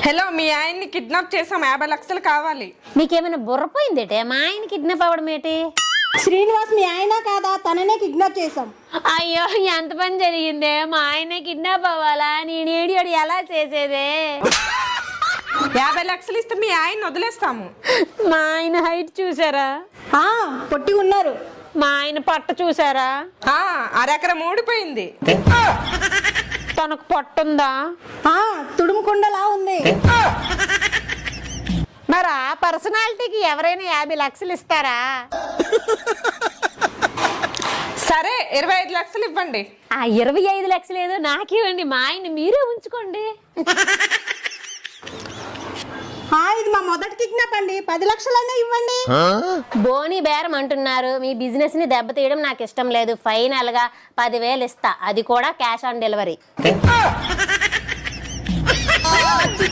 Hello, మీ ఆయన్ని kidnap చేసాం, 50 లక్షలు కావాలి. మీకేమైనా బుర్రపోయిందేటే? మా ఆయన కిడ్నాప్ అవ్వడం ఏంటి? శ్రీనివాస్ మీ ఆయన కాదా? తననే కిడ్నాప్ చేసాం. అయ్యో, ఎంత పని జరిగిందే! మా ఆయన కిడ్నాప్ అవ్వాలా? నేను ఏడియోడు ఎలా చేసేదే? 50 లక్షలు ఇస్తే మీ ఆయన్ని వదిలేస్తాము. మా ఆయన హైట్ చూసారా? పొట్టి ఉన్నారు. మా ఆయన పట్ట చూసారా? అరెకరం ఊడిపోయింది. తనకు పట్టుందా? తుడుముకుండలా ఉంది. మరి ఆ పర్సనాలిటీకి ఎవరైనా 50 లక్షలు ఇస్తారా? సరే, 25 లక్షలు ఇవ్వండి. ఆ 25 లక్షలు ఏదో నాకివ్వండి, మా ఆయన మీరే ఉంచుకోండి. ఇది మా మొదటి కిడ్నాప్ అండి, 10 లక్షలైనా ఇవ్వండి. బోని బేరం అంటున్నారు. మీ బిజినెస్ ని దెబ్బతీయడం నాకు ఇష్టం లేదు. ఫైనల్ గా 10,000 ఇస్తా, అది కూడా క్యాష్ ఆన్ డెలివరీ.